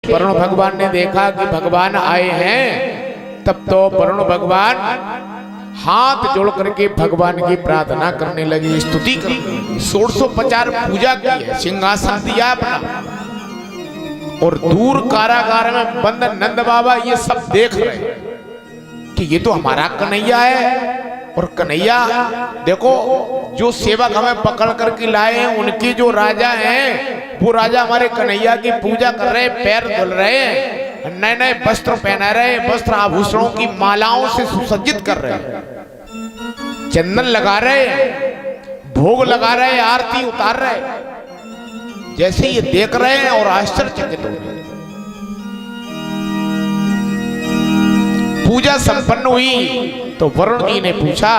वरुण भगवान ने देखा कि भगवान आए हैं, तब तो वरुण भगवान हाथ जोड़ करके भगवान की प्रार्थना करने लगे, स्तुति करने, 1650 पूजा की है, सिंहासन दिया अपना। और दूर कारागार में बंद नंद बाबा ये सब देख रहे हैं कि ये तो हमारा कन्हैया है। और कन्हैया देखो, जो सेवक हमें पकड़ करके लाए हैं उनके जो राजा हैं, वो राजा हमारे कन्हैया की पूजा कर रहे हैं, पैर धुल रहे हैं, नए नए वस्त्र पहना रहे हैं, वस्त्र आभूषणों की मालाओं से सुसज्जित कर रहे हैं, चंदन लगा रहे हैं, भोग लगा रहे हैं, आरती उतार रहे हैं। जैसे ये देख रहे हैं और आश्चर्यचकित हो रहे हैं। पूजा संपन्न हुई तो वरुण जी ने पूछा,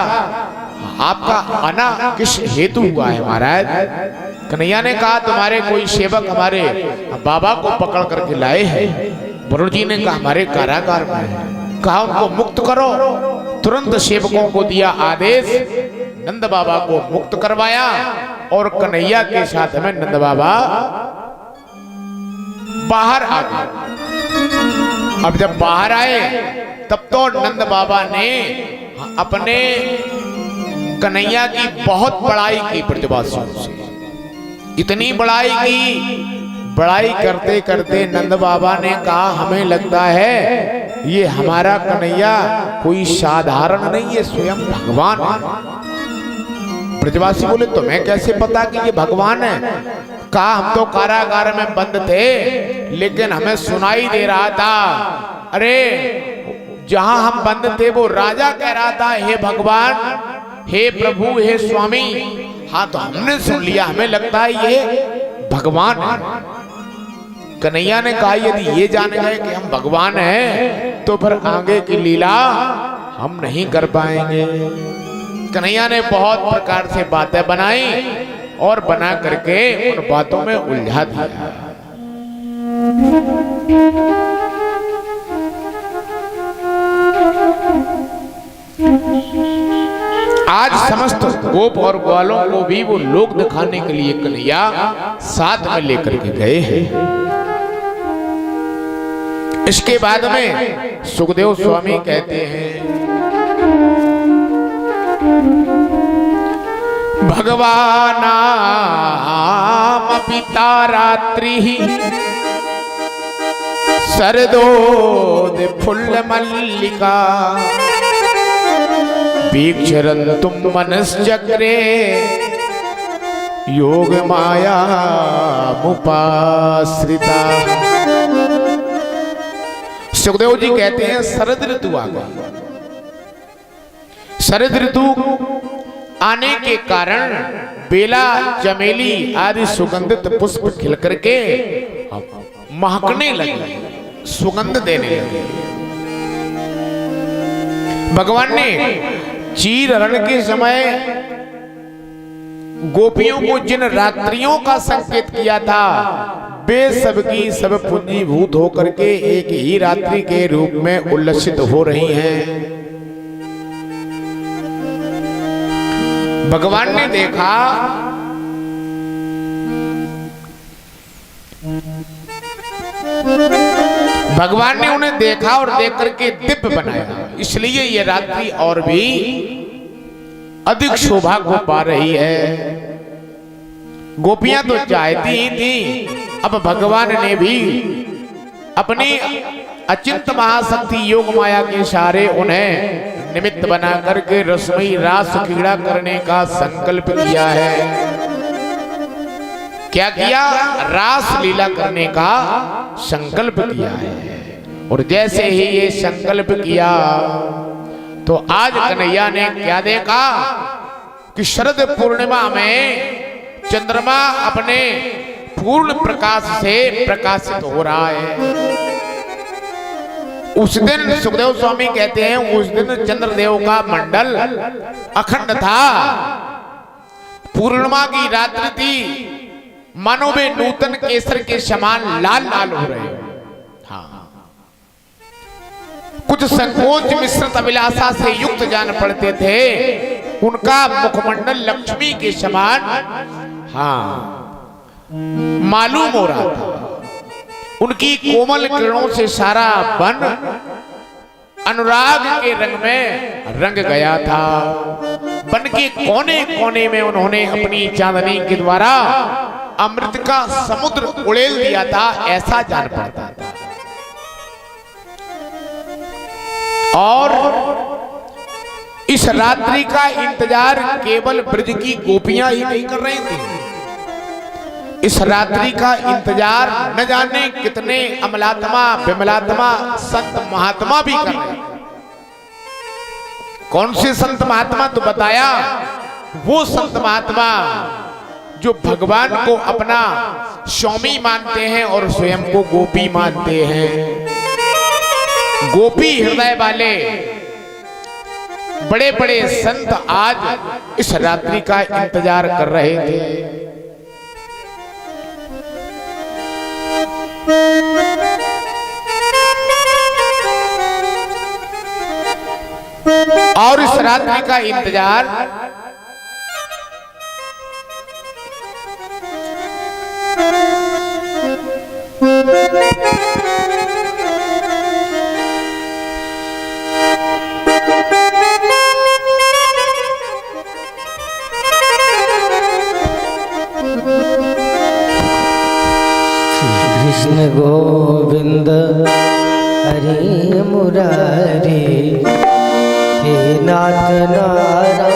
आपका आना किस हेतु हुआ है महाराज? कन्हैया ने कहा, तुम्हारे कोई सेवक हमारे बाबा को पकड़ करके लाए हैं। वरुण जी ने कहा, हमारे कारागार में है। कहा, उनको मुक्त करो। तुरंत सेवकों को दिया आदेश, नंद बाबा को मुक्त करवाया और कन्हैया के साथ में नंद बाबा बाहर आ गए। अब जब बाहर आए तब तो नंद बाबा ने अपने कन्हैया की बहुत बड़ाई की प्रतिभागियों से, इतनी बड़ाई की, बड़ाई करते करते नंद बाबा ने कहा, हमें लगता है ये हमारा कन्हैया कोई साधारण नहीं, ये स्वयं भगवान है। ब्रजवासी बोले, तुम्हें कैसे पता कि ये भगवान है? कहा, हम तो कारागार में बंद थे, लेकिन हमें सुनाई दे रहा था, अरे जहां हम बंद थे वो राजा कह रहा था, हे भगवान, हे प्रभु, हे स्वामी। हाँ, तो हमने सुन लिया, हमें लगता है ये भगवान है। कन्हैया ने कहा, यदि ये जान गए कि हम भगवान हैं तो फिर आगे की लीला हम नहीं कर पाएंगे। कन्हैया ने बहुत प्रकार से बातें बनाई और बना करके उन बातों में उलझा दिया। आज समस्त गोप और ग्वालों को भी वो लोक दिखाने के लिए कन्हैया साथ में लेकर के गए हैं। इसके बाद में सुखदेव स्वामी कहते हैं, भगवानाम पिता रात्रि सरदोद फुल्ल मल्लिका वीक्षरन्तुम मनश्चक्रे योग माया मुपाश्रिता। सुखदेव जी कहते हैं, शरद ऋतु आ गई। शरद ऋतु आने के कारण बेला, चमेली आदि सुगंधित पुष्प खिल करके महकने लगे, सुगंध देने लगे। भगवान ने चीर हरण के समय गोपियों को जिन रात्रियों का संकेत किया था, वे सबकी सब पुंजीभूत होकर के एक ही रात्रि के रूप में उल्लसित हो रही हैं। भगवान ने देखा भगवान ने उन्हें देखा और देख करके दिव्य बनाया, इसलिए ये रात्रि और भी अधिक शोभा को पा रही है। गोपियां तो चाहती ही थी, अब भगवान ने भी अपनी अचिंत महाशक्ति योग माया के सहारे उन्हें निमित्त बना करके रसमयी रास क्रीड़ा करने का संकल्प किया है। क्या किया? रास लीला करने का संकल्प किया है। और जैसे ही ये संकल्प किया तो आज कन्हैया ने क्या देखा कि शरद पूर्णिमा में चंद्रमा अपने पूर्ण प्रकाश से प्रकाशित हो रहा है। उस दिन सुखदेव स्वामी कहते हैं, उस दिन चंद्रदेव का मंडल अखंड था। पूर्णिमा की रात्रि थी, मानो वे नूतन केसर के समान लाल लाल हो रहे हैं। हाँ, कुछ संकोच मिश्रित अभिलाषा से युक्त जान पड़ते थे, उनका मुखमंडल लक्ष्मी के समान हाँ मालूम हो रहा था। उनकी कोमल किरणों से सारा वन अनुराग के रंग में रंग गया था। वन के कोने कोने में उन्होंने अपनी चांदनी के द्वारा अमृत का समुद्र उड़ेल दिया था, ऐसा जान पड़ता था। और इस रात्रि का इंतजार केवल ब्रज की गोपियां ही नहीं कर रही थी, इस रात्रि का इंतजार न जाने कितने अमलात्मा विमलात्मा संत महात्मा भी कर रहे। कौन से संत महात्मा? तो बताया, वो संत महात्मा जो भगवान को अपना स्वामी मानते हैं और स्वयं को गोपी मानते हैं। गोपी हृदय वाले बड़े बड़े संत आज इस रात्रि का इंतजार कर रहे थे। और इस रात्रि का इंतजार कृष्ण गोविंद हरि मुरारी, हे नाथ नारायण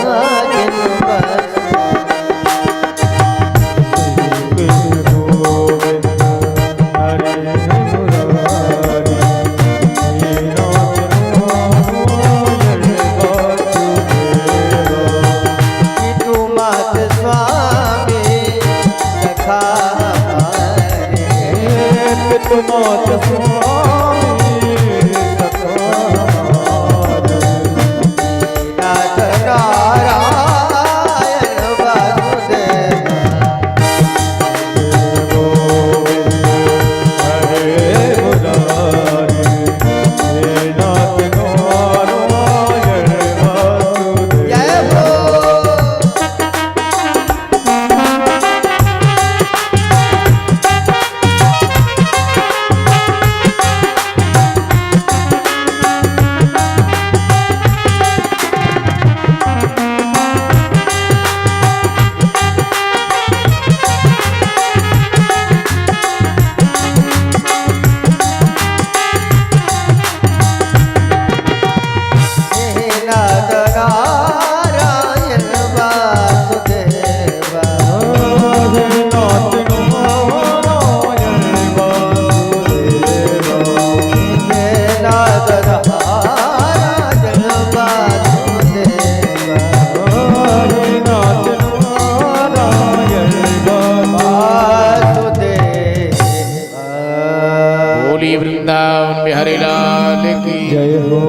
वृंदावन बिहारी लाल की जय हो।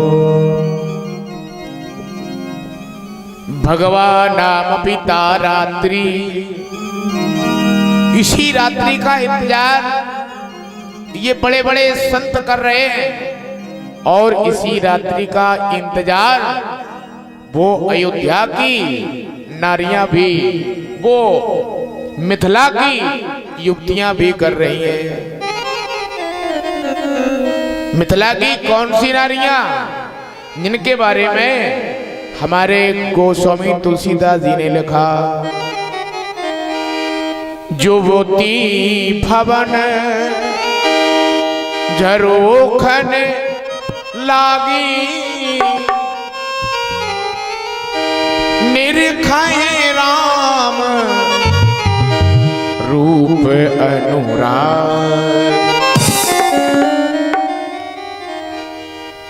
भगवान नाम पिता रात्रि, इसी रात्रि का इंतजार ये बड़े बड़े संत कर रहे हैं। और इसी रात्रि का इंतजार वो अयोध्या की नारियां भी, वो मिथिला की युवतियां भी कर रही हैं। मिथिला की कौन सी नारियां? जिनके बारे में हमारे गोस्वामी तुलसीदास जी ने लिखा, जुवती भवन झरोखन लागी, निरखाए राम रूप अनुराग।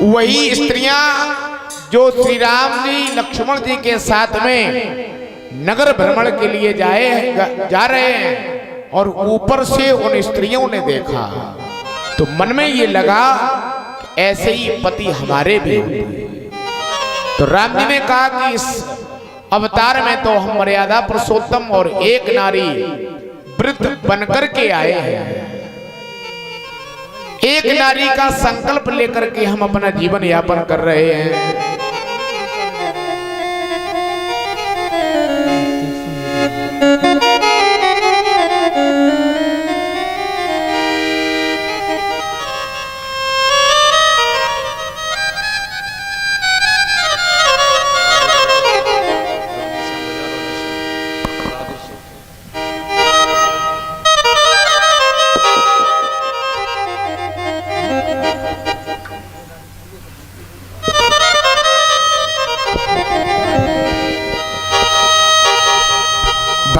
वही स्त्रियां जो श्री राम जी लक्ष्मण जी के साथ में नगर भ्रमण के लिए जा रहे हैं, और ऊपर से उन स्त्रियों ने देखा तो मन में ये लगा कि ऐसे ही पति हमारे भी होते। तो राम जी ने कहा कि इस अवतार में तो हम मर्यादा पुरुषोत्तम और एक नारी वृद्ध बनकर के आए हैं। एक नारी का संकल्प लेकर के हम अपना जीवन यापन कर रहे हैं।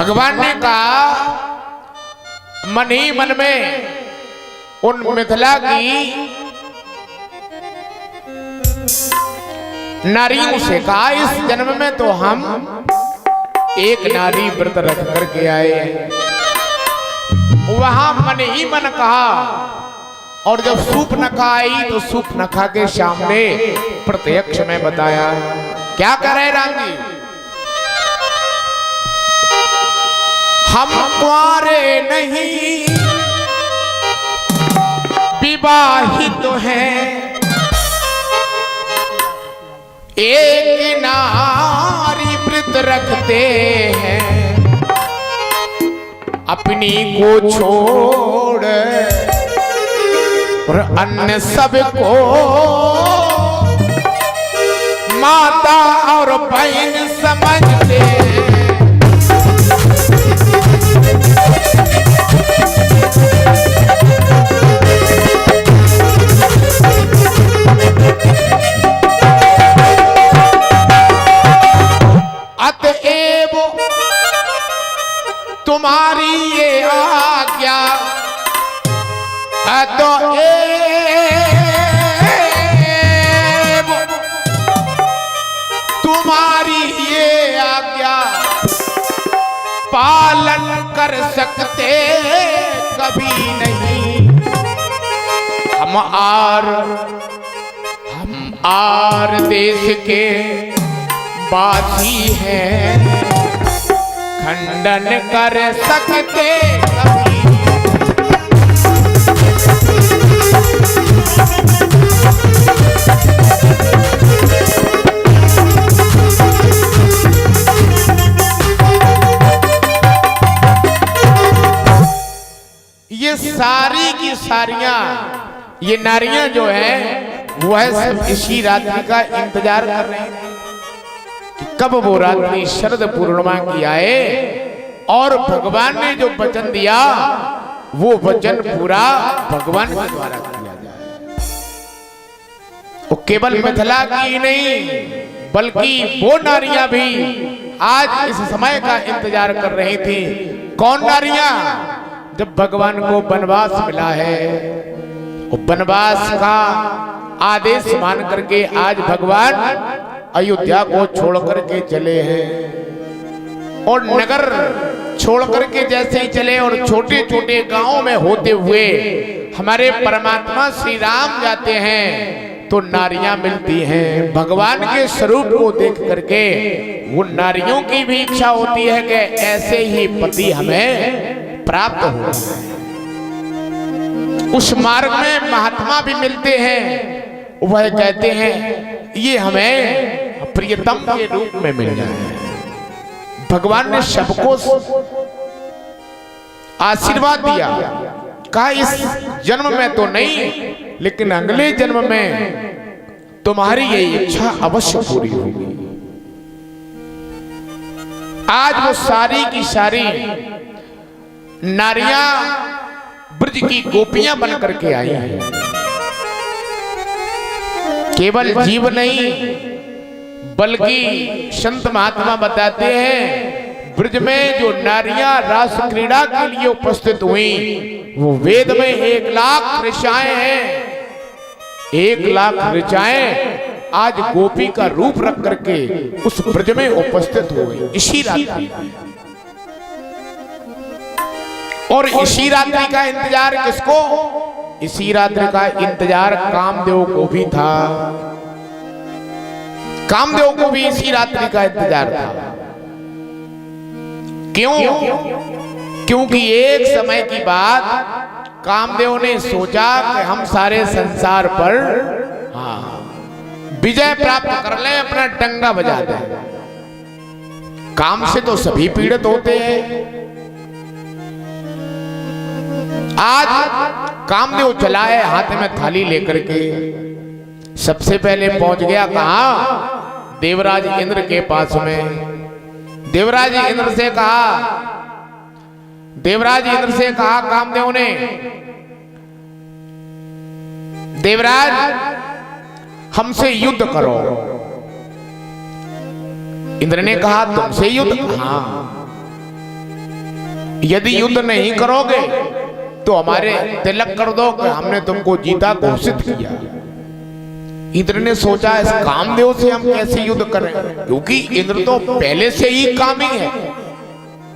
भगवान ने कहा मन ही मन में उन मिथिला की नारियों से कहा इस जन्म में तो हम एक नारी व्रत रख करके आए हैं। वहां मन ही मन कहा और जब सूर्पनखा आई तो सूर्पनखा के सामने प्रत्यक्ष में बताया। क्या कर रहे राम जी? हम कुंवारे नहीं विवाहित हैं, एक नारी व्रत रखते हैं, अपनी को छोड़ और अन्य सबको माता और बहन समझते हैं। अतएव तुम्हारी ये आज्ञा अतएव तुम्हारी ये आज्ञा पालन कर सकते कभी नहीं। हम आर देश के बासी हैं, खंडन कर सकते कभी। ये सारी की सारियां ये नारियां जो है वह सब इसी रात्रि का इंतजार कर रहे हैं कि कब वो रात्रि शरद पूर्णिमा की आए और भगवान ने जो वचन दिया वो वचन पूरा भगवान के द्वारा किया जाए। वो केवल मिथिला की नहीं बल्कि वो नारियां भी आज इस समय का इंतजार कर रही थी। कौन नारियां? जब भगवान को वनवास मिला है, वनवास का आदेश मान करके आज भगवान अयोध्या को छोड़ करके चले हैं और नगर छोड़ करके जैसे ही चले और छोटे छोटे गांवों में होते हुए हमारे परमात्मा श्री राम जाते हैं तो नारियां मिलती हैं। भगवान के स्वरूप को देख करके वो नारियों की भी इच्छा होती है कि ऐसे ही पति हमें प्राप्त हो। उस मार्ग में महात्मा भी मिलते हैं, वह कहते हैं ये हमें प्रियतम के रूप में मिल जाए। भगवान ने सबको आशीर्वाद दिया, कहा इस जन्म में तो नहीं लेकिन अगले जन्म में तुम्हारी ये इच्छा अवश्य पूरी होगी। आज वो सारी की सारी नारियां ब्रज की गोपियां बन करके आई हैं। केवल जीव नहीं बल्कि संत महात्मा बताते हैं ब्रज में जो नारियां रास क्रीड़ा के लिए उपस्थित हुई वो वेद में 1,00,000 ऋचाएं हैं। 1,00,000 ऋचाएं आज गोपी का रूप रख करके उस ब्रज में उपस्थित हो गई इसी रात्रि। और इसी रात्रि का इंतजार किसको? इसी रात्रि का इंतजार कामदेव को भी था। कामदेव को भी इसी रात्रि का इंतजार था। क्यों? क्योंकि एक समय की बात कामदेव ने सोचा कि हम सारे संसार पर विजय प्राप्त कर लें, अपना डंगा बजा दें। काम से तो सभी पीड़ित होते हैं। आज कामदेव चला है हाथ में थाली लेकर के। सबसे पहले पहुंच गया कहां? देवराज इंद्र के पास में। देवराज इंद्र से कहा कामदेव ने, देवराज हमसे युद्ध करो। इंद्र ने कहा तुमसे युद्ध? हाँ। यदि युद्ध नहीं करोगे तो हमारे तिलक कर दो कि हमने तुमको जीता घोषित किया। इंद्र ने सोचा इस कामदेव से हम कैसे युद्ध करें, क्योंकि इंद्र तो पहले से ही कामी है,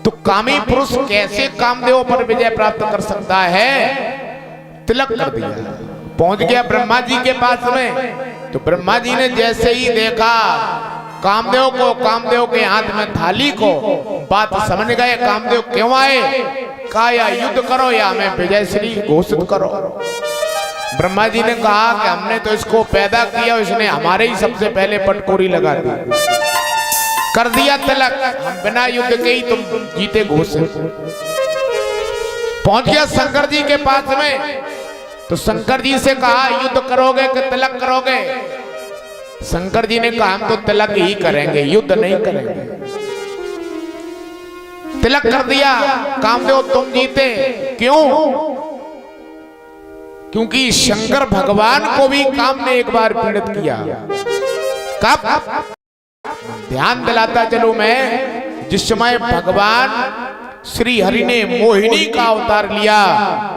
तो कामी पुरुष कैसे कामदेव पर विजय प्राप्त कर सकता है। तिलक कर दिया, पहुंच गया ब्रह्मा जी के पास में। तो ब्रह्मा जी ने जैसे ही देखा कामदेव को, कामदेव के हाथ में थाली को, बात समझ गए कामदेव क्यों आए। कहा या युद्ध करो या हमें विजय श्री घोषित करो। ब्रह्मा जी ने कहा कि हमने तो इसको पैदा किया, इसने हमारे ही सबसे पहले पटकोरी लगा दी, कर दिया तिलक, हम बिना युद्ध के ही तुम जीते घोषित। पहुंच गया शंकर जी के पास में। तो शंकर जी से कहा युद्ध करोगे कि तिलक करोगे। शंकर जी ने कहा हम तो तिलक ही करेंगे, युद्ध नहीं करेंगे। तिलक कर दिया, कामदेव तुम जीते। क्यों? क्योंकि शंकर भगवान को भी काम ने एक बार पीड़ित किया। कब? ध्यान दिलाता चलो मैं, जिस समय भगवान श्री हरि ने मोहिनी का अवतार लिया,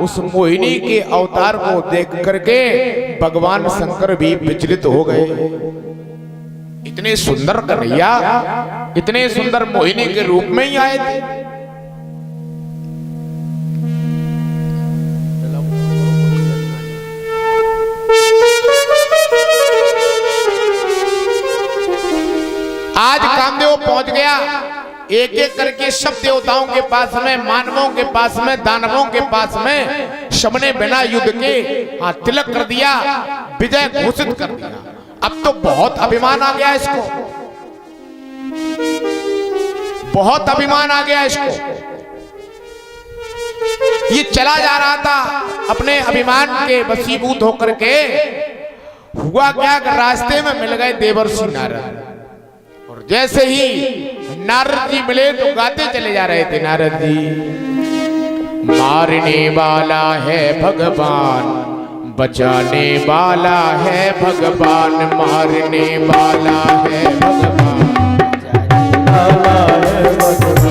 उस मोहिनी के अवतार को देख करके भगवान शंकर भी विचलित हो गए। इतने सुंदर कन्हैया, इतने सुंदर मोहिनी के रूप में ही आए थे। आज कामदेव पहुंच गया, एक एक करके सब देवताओं के पास में, मानवों के पास में, दानवों के पास में, सबने बिना युद्ध के तिलक कर दिया, विजय घोषित कर दिया। अब तो बहुत अभिमान आ गया इसको, बहुत अभिमान आ गया इसको। ये चला जा रहा था अपने अभिमान के वशीभूत होकर के। हुआ क्या, रास्ते में मिल गए देवर्षि नारद। और जैसे ही नारद जी मिले तो गाते चले जा रहे थे नारद जी, मारने वाला है भगवान, बचाने वाला है भगवान, मारने वाला है भगवान, वाला है भगवान,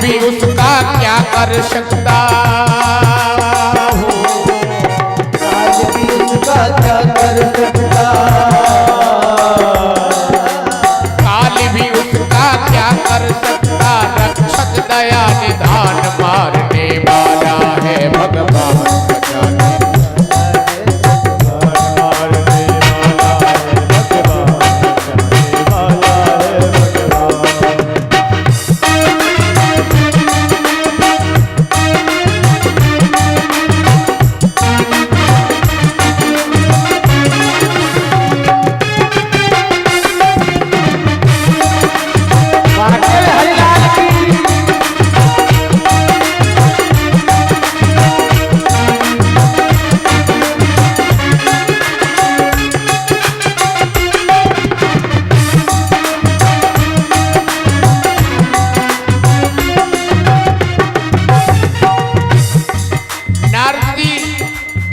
भी उसका क्या कर सकता हो, काल भी उसका क्या कर सकता, काल भी उसका क्या कर सकता, रक्षक दया निधान, मारने वाला है भगवान, बचाने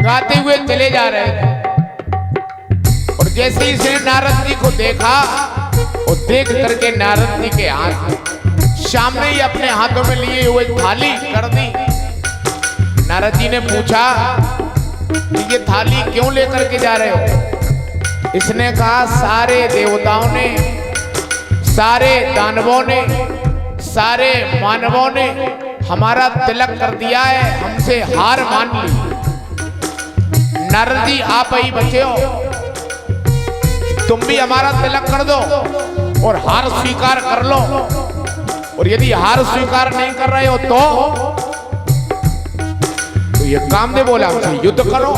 गाते हुए चले जा रहे थे। और जैसे ही इसने नारद जी को देखा और देख करके नारद जी के हाथ सामने ही अपने हाथों में लिए हुए थाली कर दी। नारद जी ने पूछा कि ये थाली क्यों लेकर के जा रहे हो। इसने कहा सारे देवताओं ने, सारे दानवों ने, सारे मानवों ने हमारा तिलक कर दिया है, हमसे हार मान ली। नारद जी आप ही बचे हो, तुम भी हमारा तिलक कर दो और हार स्वीकार कर लो। और यदि हार स्वीकार नहीं कर रहे हो तो ये कामदेव बोला हमसे युद्ध करो।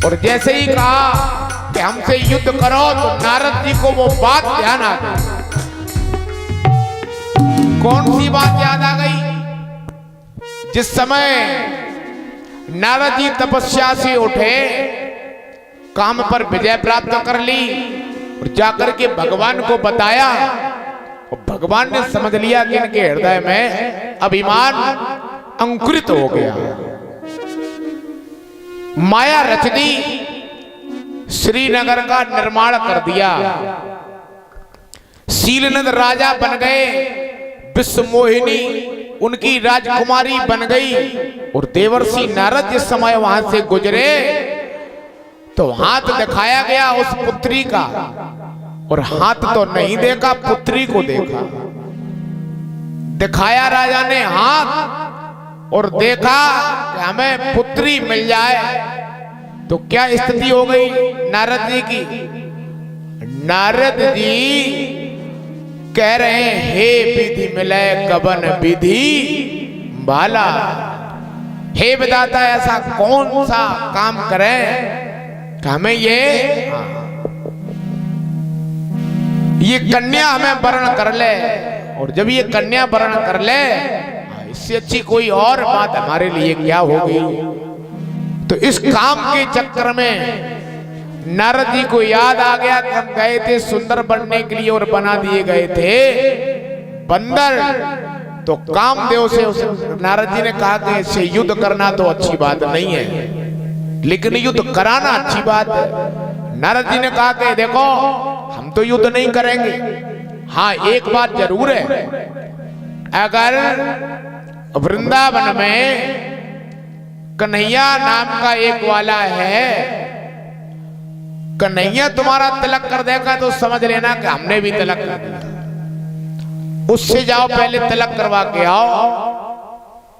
और जैसे ही कहा कि हमसे युद्ध करो, तो नारद जी को वो बात ध्यान आ गई। कौन सी बात याद आ गई? जिस समय नारद जी तपस्या से उठे, काम पर विजय प्राप्त कर ली और जाकर के भगवान को बताया, और भगवान ने समझ लिया कि इनके हृदय में अभिमान अंकुरित हो गया। माया रच दी, श्रीनगर का निर्माण कर दिया, शीलनद राजा बन गए, विश्व मोहिनी उनकी राजकुमारी बन गई। और देवर्षि नारद जिस समय वहां से गुजरे तो हाथ दिखाया गया उस पुत्री का, और हाथ तो नहीं देखा, पुत्री को देखा। दिखाया राजा ने हाथ और देखा कि हमें पुत्री मिल जाए, तो क्या स्थिति हो गई नारद जी की? नारद जी कह रहे हैं, हे विधि मिले कबन विधि बाला। हे विधाता, ऐसा कौन सा काम करें कि हमें ये कन्या हमें वर्ण कर ले, और जब ये कन्या वर्ण कर ले, इससे अच्छी कोई और बात हमारे लिए क्या होगी। तो इस काम के चक्कर में नारद जी को याद आ गया कि हम गए थे सुंदर बनने के लिए और बना दिए गए थे बंदर। तो कामदेव से नारद जी ने कहा कि इससे युद्ध करना तो अच्छी बात नहीं है, लेकिन युद्ध कराना अच्छी बात है। नारद जी ने कहा कि देखो, हम तो युद्ध नहीं करेंगे, हाँ एक बात जरूर है, अगर वृंदावन में कन्हैया नाम का एक वाला है, कन्हैया तुम्हारा तिलक कर देगा तो समझ लेना कि हमने भी तिलक कर दिया। उससे जाओ, पहले तिलक करवा के आओ।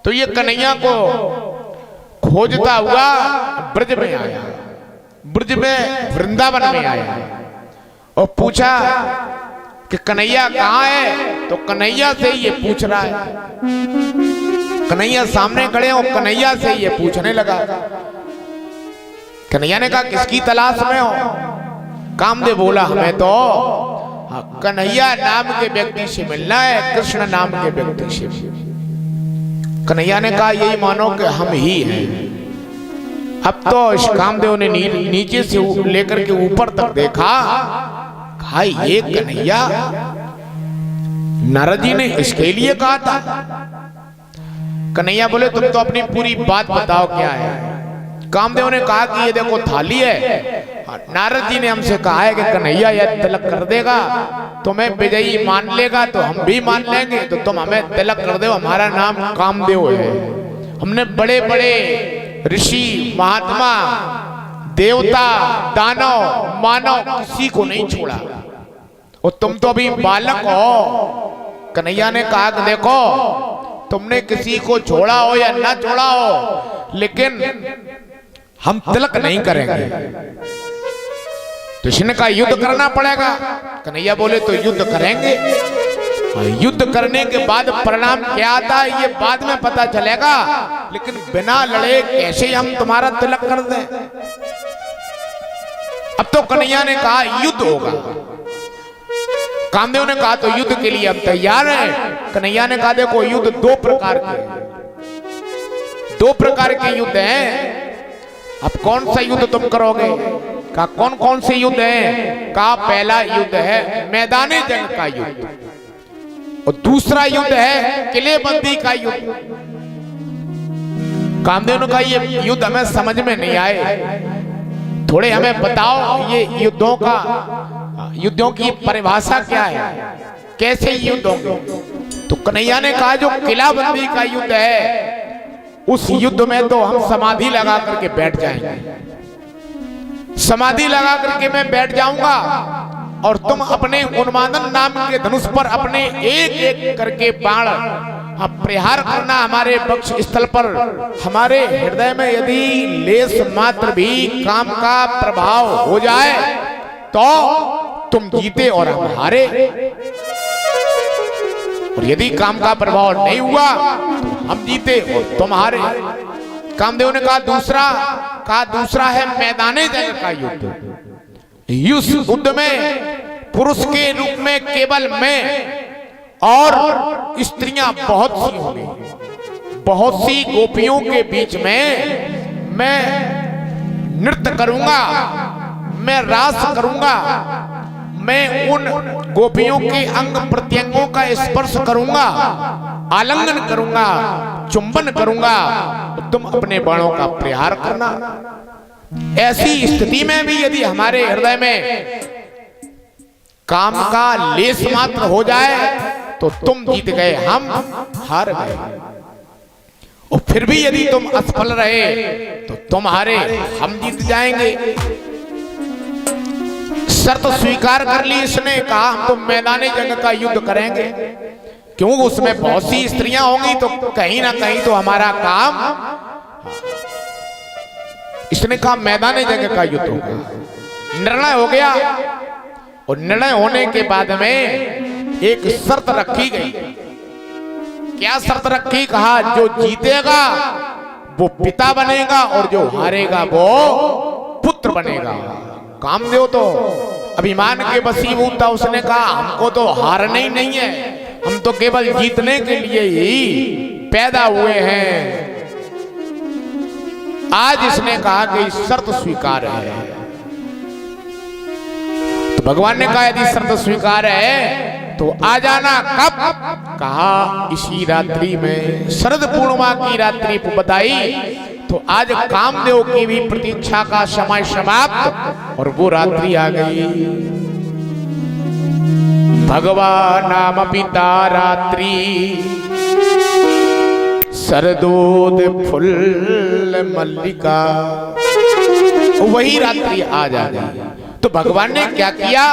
तो ये कन्हैया को खोजता हुआ ब्रज में आया, ब्रज में वृंदावन में आया और पूछा कि कन्हैया कहाँ है? तो कन्हैया से ये पूछ रहा है। कन्हैया सामने खड़े हो, कन्हैया से ये पूछने लगा। कन्हैया ने कहा, किसकी तलाश में हो? कामदेव बोला, हमें तो कन्हैया नाम के व्यक्ति से मिलना है, कृष्ण नाम के व्यक्ति से। कन्हैया ने कहा, यही मानो कि हम ही हैं। अब तो इस कामदेव ने नीचे से लेकर के ऊपर तक देखा, कहा ये कन्हैया नारद जी ने इसके लिए कहा था। कन्हैया बोले, तुम तो अपनी पूरी बात बताओ क्या है। कामदेव ने कहा कि ये देखो थाली है, नारद जी ने हमसे कहा है कि कन्हैया यह तिलक कर देगा तुम्हें विजयी मान लेगा, तो हम भी मान लेंगे, तो तुम हमें तिलक कर दो, हमारा नाम कामदेव है। हमने बड़े बड़े ऋषि महात्मा देवता दानव मानव किसी को नहीं छोड़ा, और तुम तो अभी बालक हो। कन्हैया ने कहा कि देखो, तुमने किसी को छोड़ा हो या ना छोड़ा हो, लेकिन हम तिलक नहीं करेंगे। तो इसने कहा, युद्ध करना पड़ेगा। कन्हैया बोले, तो युद्ध करेंगे, युद्ध करने के बाद परिणाम क्या आता है ये बाद में पता चलेगा, लेकिन बिना लड़े कैसे हम तुम्हारा तिलक कर दें। अब तो कन्हैया ने कहा, युद्ध होगा। कामदेव ने कहा, तो युद्ध के लिए हम तैयार हैं। कन्हैया ने कहा, देखो युद्ध दो प्रकार के युद्ध हैं। अब कौन सा युद्ध तुम करोगे? कहा, कौन कौन से युद्ध हैं? कहा, पहला युद्ध है मैदानी जंग का युद्ध, और दूसरा युद्ध है किलेबंदी का युद्ध। कामदेव ने कहा, ये युद्ध हमें समझ में नहीं आए, थोड़े हमें बताओ ये युद्धों की परिभाषा क्या है, कैसे युद्ध होंगे। तो कन्हैया ने कहा, जो किलाबंदी का युद्ध है उस युद्ध में तो हम समाधि लगा करके बैठ जाएंगे, समाधि लगा करके मैं बैठ जाऊंगा, और तुम अपने उन्मादन नाम के धनुष पर अपने एक एक करके बाण प्रहार करना हमारे वक्ष स्थल पर। हमारे हृदय में यदि लेस मात्र भी काम का प्रभाव हो जाए तो तुम जीते और हम हारे, और यदि काम का प्रभाव नहीं हुआ तो हम जीते और तुम हारे। कामदेव ने कहा, दूसरा है मैदानी जंग का युद्ध, युद्ध युद्ध में पुरुष के रूप में केवल मैं और स्त्रियां बहुत सी होंगी, बहुत सी गोपियों के बीच में मैं नृत्य करूंगा, मैं रास करूंगा, मैं उन गोपियों के अंग प्रत्यंगों का स्पर्श करूंगा, आलिंगन करूंगा, चुंबन करूंगा, तुम अपने बाणों का प्रहार करना। ऐसी स्थिति में भी यदि हमारे हृदय में काम का लेस मात्र हो जाए तो तुम जीत गए, हम हार गए। और फिर भी यदि तुम असफल रहे तो तुम हारे, हम जीत जाएंगे। शर्त स्वीकार कर ली इसने, कहा हम तो मैदानी जंग का युद्ध करेंगे, क्यों उसमें बहुत सी स्त्रियां होंगी तो कहीं ना कहीं तो हमारा काम। इसने कहा मैदानी जंग का युद्ध होगा। निर्णय हो गया और निर्णय होने के बाद में एक शर्त रखी गई। क्या शर्त रखी? कहा जो जीतेगा वो पिता बनेगा और जो हारेगा वो पुत्र बनेगा। कामदेव तो अभिमान के वशीभूत था, उसने कहा हमको तो हारना ही नहीं है, हम तो केवल जीतने के लिए ही पैदा हुए हैं। आज इसने कहा कि शर्त स्वीकार है। तो भगवान ने कहा यदि शर्त स्वीकार है तो आ जाना। कब? कहा इसी रात्रि में, शरद पूर्णिमा की रात्रि बताई। तो आज कामदेव की भी प्रतीक्षा का समय समाप्त और वो रात्रि आ गई। भगवान नाम पिता रात्रि शरदोद फुल मल्लिका, वही रात्रि आज आ गई। तो भगवान ने क्या किया?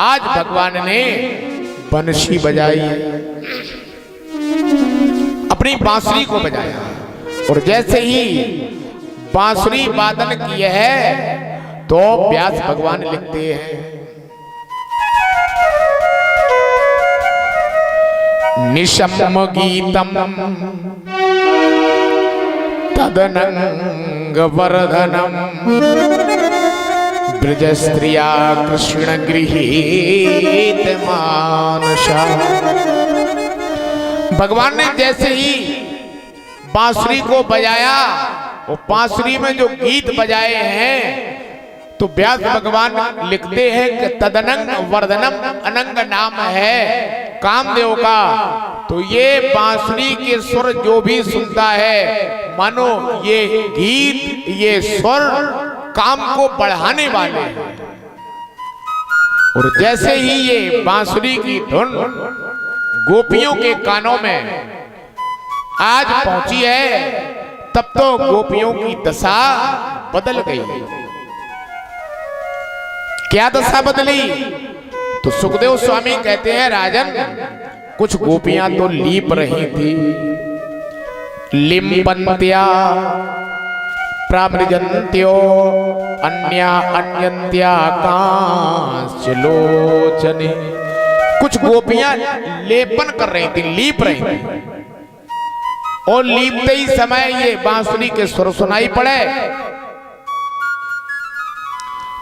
आज भगवान ने बंशी बजाई, अपनी बांसुरी को बजाया। और जैसे ही बांसुरी वादन किए है तो व्यास भगवान लिखते हैं निशम गीतम तदनंग वर्धनम ब्रज स्त्रिया कृष्ण गृहीत मानसा। भगवान ने जैसे ही बांसुरी को बजाया, वो बांसुरी में जो गीत बजाए हैं तो व्यास भगवान लिखते हैं कि तदनंग वर्धनम, अनंग नाम है कामदेव का। तो ये बांसुरी के सुर जो भी सुनता है मानो ये गीत, ये सुर काम को बढ़ाने वाले हैं। और जैसे ही ये बांसुरी की धुन गोपियों के कानों में आज पहुंची है तब तो गोपियों की दशा बदल गई। क्या दशा बदली? तो सुखदेव स्वामी कहते हैं राजन कुछ गोपियां तो लीप रही थी, लिम्पन्त्या प्रामृजन्त्यो अन्या अन्यन्त्या कांचलोचने। कुछ गोपियां लेपन कर रही थी, लीप रही थी। और लीपते ही समय ये बांसुरी के सुर सुनाई पड़े।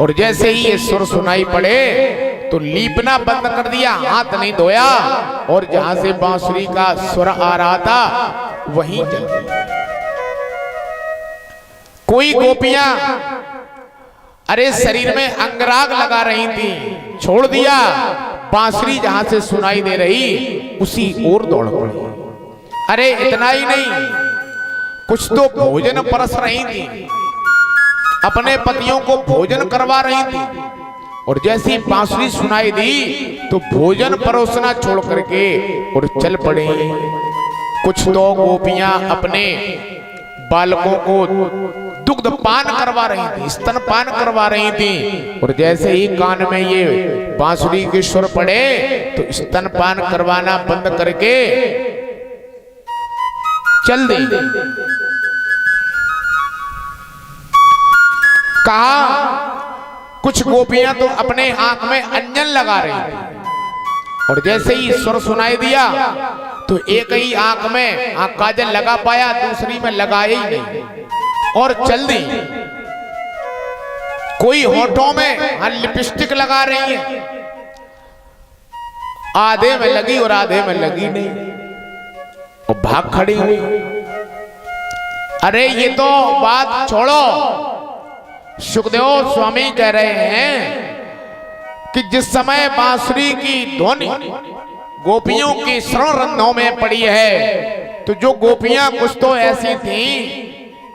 और जैसे ही ये सुर सुनाई पड़े तो लीपना बंद कर दिया, हाथ नहीं धोया और जहां से बांसुरी का सुर आ रहा था वहीं चल गई। कोई गोपियां अरे शरीर में अंगराग लगा रही थी, छोड़ दिया, बांसुरी जहां से सुनाई दे रही उसी ओर दौड़ पड़ी। अरे इतना ही नहीं, कुछ तो भोजन परस रही थी, अपने पतियों को भोजन करवा रही थी। और जैसी बांसुरी सुनाई दी तो भोजन परोसना छोड़ करके और चल पड़े। कुछ तो गोपियां अपने बालकों को दुग्ध पान करवा रही थी, स्तन पान करवा रही थी। और जैसे ही कान में ये बांसुरी के सुर पड़े तो स्तन पान करवाना बंद करके चल दी। कहा कुछ गोपियां तो अपने आंख में अंजन लगा रही थी। और जैसे ही सुर सुनाई दिया तो एक ही आंख में काजल लगा पाया, दूसरी में लगाया ही नहीं और चल दी। कोई होठों में लिपस्टिक लगा रही है, आधे में लगी और आधे में लगी नहीं, और भाग खड़ी हुई। अरे ये तो बात छोड़ो, सुखदेव स्वामी कह रहे हैं कि जिस समय बांसुरी की ध्वनि गोपियों की श्रवण रंध्रों में पड़ी है, तो जो गोपियां कुछ तो ऐसी थीं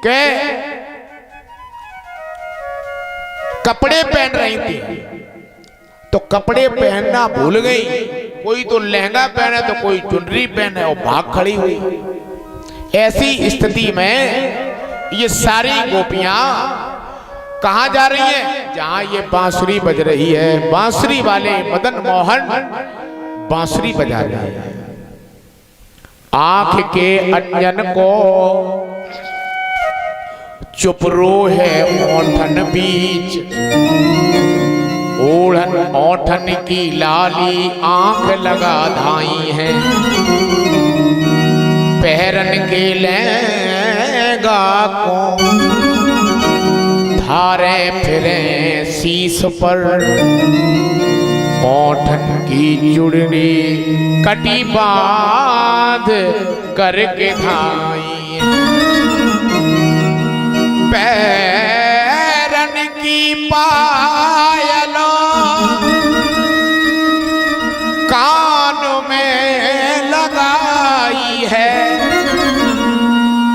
कि कपड़े पहन रही थी, तो कपड़े पहनना भूल गई। कोई तो लहंगा पहने तो कोई चुनरी पहने और भाग खड़ी हुई। ऐसी स्थिति में ये सारी गोपियां कहां जा रही हैं? जहां ये बांसुरी बज रही है। बांसुरी वाले मदन मोहन बांसुरी बजा रहे हैं। आंख के अंजन को चुप रो है ओठन बीच, ओढ़न ओठन की लाली आंख लगा धाई है। पहरन के लहंगा को धारे फिरे शीश पर, ओठन की चुड़नी कटी बांध करके धाई। पैरन की पायलों कान में लगाई है,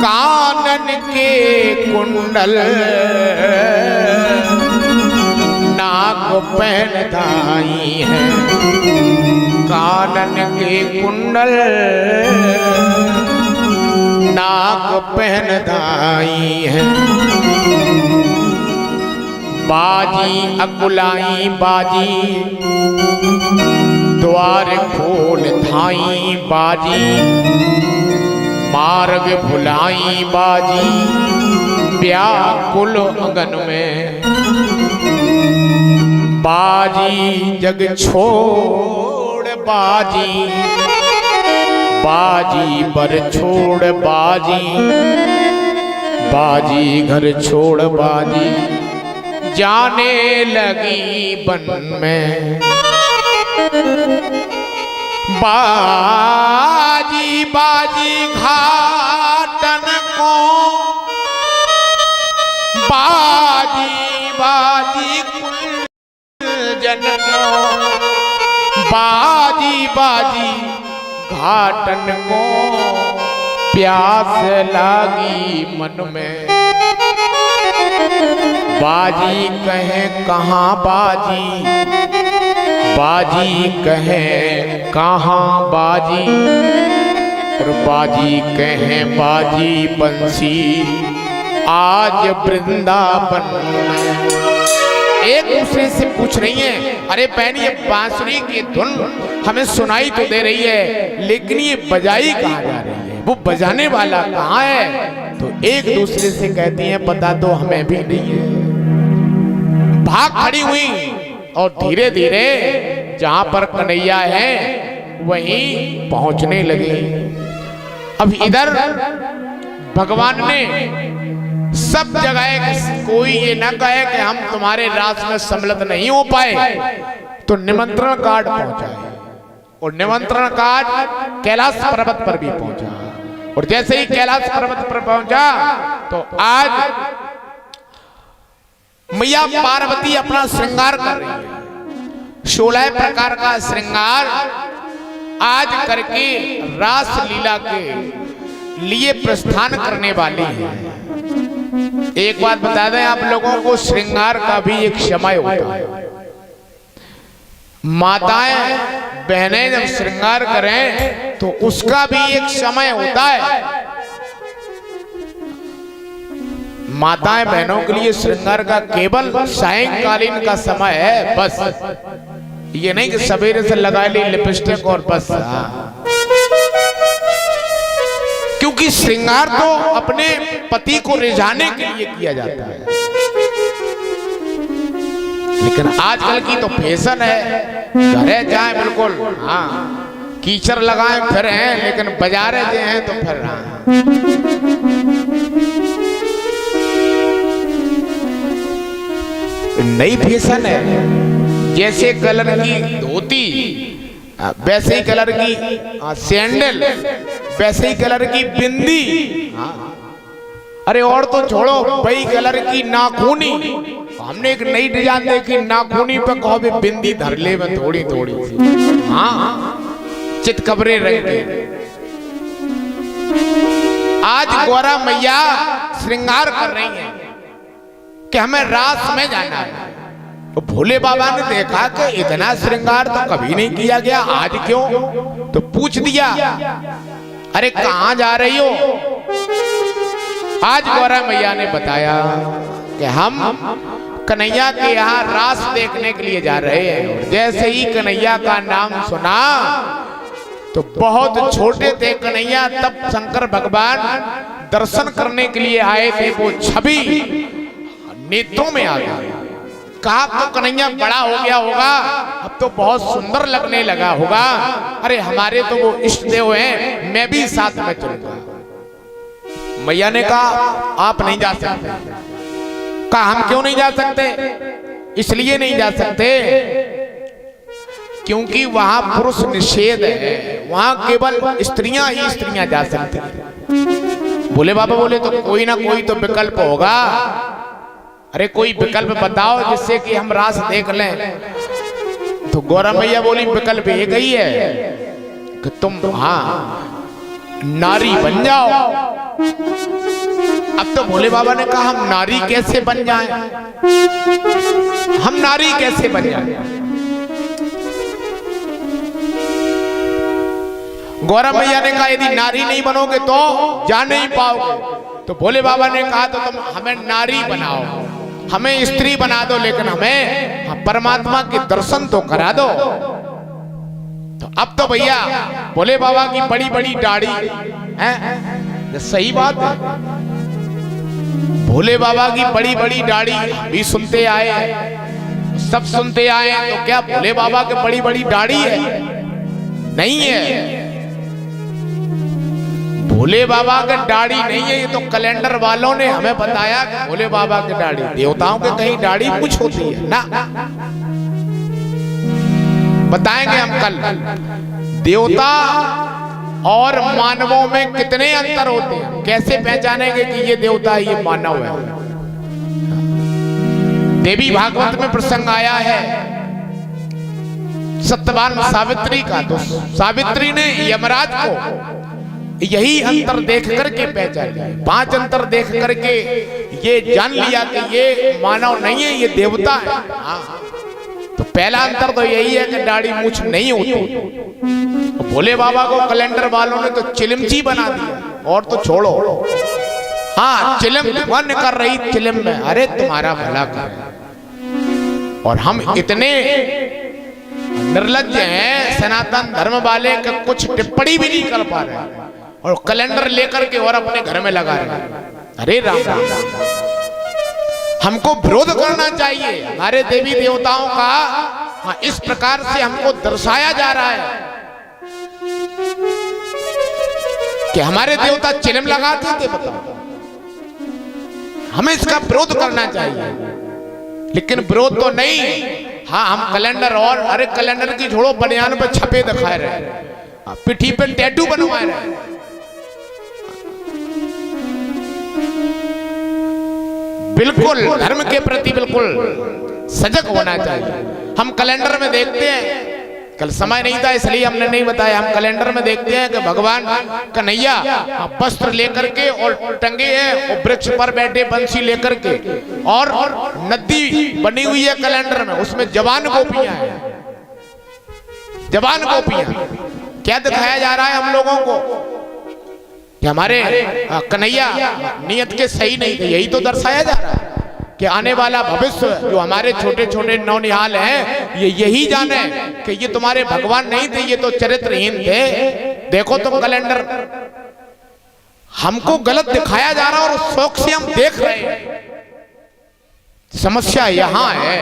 कानन के कुंडल नाक पहन धाई है। कानन के कुंडल नाक पहन धाई है। बाजी अकुलाई बाजी द्वार खोल धाई बाजी, मार्ग भुलाई बाजी व्याकुल अगन में। बाजी जग छोड़ बाजी, बाजी बर छोड़ बाजी, बाजी घर छोड़ बाजी जाने लगी बन में। बाजी बाजी घाटन को, बाजी बाजी कुंजन को, बाजी बाजी घाटन को प्यास लागी मन में। बाजी कहे कहाँ बाजी, बाजी कहे कहाँ बाजी, और बाजी कहे बाजी बंसी आज वृंदावन में। एक दूसरे से पूछ रही हैं, अरे बहन ये बांसुरी की धुन हमें सुनाई तो दे रही है, लेकिन ये बजाई कहाँ जा रही है, वो बजाने वाला कहाँ है? तो एक दूसरे से कहती हैं पता तो हमें भी नहीं है। भाग खड़ी हुई और धीरे धीरे जहां पर कन्हैया है वहीं पहुंचने लगी। अब इधर भगवान ने सब जगह, कोई ये ना कहे कि हम तुम्हारे रास में सम्मिलित नहीं हो पाए, तो निमंत्रण कार्ड पहुंचाए, और निमंत्रण कार्ड कैलाश पर्वत पर भी पहुंचा। और जैसे ही कैलाश पर्वत पर पहुंचा तो आज मैया पार्वती अपना श्रृंगार कर रही है। 16 प्रकार का श्रृंगार आज करके रास लीला के लिए प्रस्थान करने वाली है। एक बात बता दें आप लोगों को, श्रृंगार का भी एक समय होता है। माताएं बहनें जब श्रृंगार करें तो उसका भी एक समय होता है। माताएं बहनों के लिए श्रृंगार का केवल सायंकालीन का समय है, बस। ये नहीं कि सवेरे से लगा ली लिपस्टिक और बस। क्योंकि श्रृंगार तो अपने पति को रिझाने के लिए किया जाता है, लेकिन आजकल की तो फैशन है, घरे जाए बिल्कुल हाँ कीचड़ लगाए फिर हैं, लेकिन बाजारे जे हैं तो फिर नई फैशन है। जैसे कलर की धोती वैसे ही कलर की सैंडल, वैसे ही कलर की बिंदी। अरे और तो छोड़ो, वही कलर की नाखूनी। हमने एक नई डिजाइन देखी, नाखूनी पे कहो भी बिंदी धर ले में थोड़ी थोड़ी सी, हाँ चितकबरे रंग के। आज गौरा मैया श्रृंगार कर रही हैं कि हमें रास में जाना है। तो भोले बाबा ने देखा कि इतना श्रृंगार तो कभी नहीं किया गया, आज क्यों? तो पूछ दिया, अरे कहां जा रही हो? आज गौरा मैया ने बताया कि हम कन्हैया के यहाँ रास देखने के लिए जा रहे हैं। और जैसे ही कन्हैया का नाम सुना तो बहुत छोटे थे कन्हैया, तब शंकर भगवान दर्शन करने के लिए आए थे। वो छवि नेत्रों में आ गई। कहा तो कन्हैया बड़ा हो गया होगा, अब तो बहुत सुंदर लगने लगा होगा। अरे हमारे तो वो इष्ट देव हैं, मैं भी साथ में चलूंगा। मैया ने कहा आप नहीं जा सकते। कहा हम क्यों नहीं जा सकते? इसलिए नहीं जा सकते क्योंकि वहां पुरुष निषेध है, वहां केवल स्त्रियां ही स्त्रियां जा सकती हैं। भोले बाबा बोले तो कोई ना कोई तो विकल्प होगा। अरे कोई विकल्प बताओ जिससे कि हम रास देख लें। तो गौरा मैया बोली विकल्प एक ही है कि तुम नारी बन जाओ। अब तो भोले बाबा ने कहा हम नारी कैसे बन जाएं? हम नारी कैसे बन जाएं? गौरा मैया ने कहा यदि नारी नहीं बनोगे तो जा नहीं पाओगे। तो भोले बाबा ने कहा तो तुम हमें नारी बनाओ, हमें स्त्री बना दो, लेकिन हमें परमात्मा के दर्शन तो करा दो। तो अब तो भैया भोले बाबा की बड़ी बड़ी दाढ़ी है, सही बात है। भोले बाबा की बड़ी बड़ी दाढ़ी भी सुनते आए, सब सुनते आए। तो क्या भोले बाबा की बड़ी बड़ी दाढ़ी है? नहीं है। भोले बाबा के दाढ़ी नहीं है, ये तो कैलेंडर वालों ने हमें बताया कि भोले बाबा की दाढ़ी। देवताओं के कहीं दाढ़ी कुछ होती है ना? बताएंगे हम कल देवता और मानवों में कितने अंतर होते हैं, कैसे पहचानेंगे कि ये देवता है ये मानव है। देवी भागवत में प्रसंग आया है सत्यवान सावित्री का। तो सावित्री ने यमराज को यही अंतर देख करके पहचान लिया, 5 अंतर देख करके ये जान लिया कि ये मानव नहीं है, ये देवता है। तो पहला अंतर तो यही है कि दाढ़ी मूछ नहीं होती। भोले बाबा को कैलेंडर वालों ने तो चिलिमची बना दिया। और तो छोड़ो, हाँ चिलिम वन कर रही चिलिम में, अरे तुम्हारा भला कर। और हम इतने निर्लज्ज हैं सनातन धर्म वाले कि कुछ टिप्पणी भी नहीं कर पा रहे और कैलेंडर लेकर के और अपने घर में लगा रहे। अरे राम राम, हमको विरोध करना चाहिए। हमारे देवी देवताओं का इस प्रकार से हमको दर्शाया जा रहा है कि हमारे देवता चिलम लगाते थे। बताओ, हमें इसका विरोध करना चाहिए, लेकिन विरोध तो नहीं। हाँ हम कैलेंडर और अरे कैलेंडर की छोड़ो, बनियान पे छपे दिखाए रहे, पिठी पे टैटू बनवाए रहे। बिल्कुल धर्म के प्रति बिल्कुल सजग होना चाहिए। हम कैलेंडर में देखते हैं, कल समय नहीं था इसलिए हमने नहीं बताया, हम कैलेंडर में देखते हैं कि भगवान कन्हैया वस्त्र लेकर के और टंगे हैं और वृक्ष पर बैठे बंसी लेकर के, और नदी बनी हुई है कैलेंडर में, उसमें जवान गोपियां हैं। जवान गोपियां क्या दिखाया जा रहा है हम लोगों को कि हमारे कन्हैया नियत के सही नहीं थे। यही तो दर्शाया जा रहा है कि आने वाला भविष्य जो हमारे छोटे छोटे नौनिहाल हैं ये यही जाने कि ये तुम्हारे भगवान नहीं थे, ये तो चरित्रहीन थे। देखो तुम कैलेंडर, हमको गलत दिखाया जा रहा है और शौक से हम देख रहे हैं। समस्या यहां है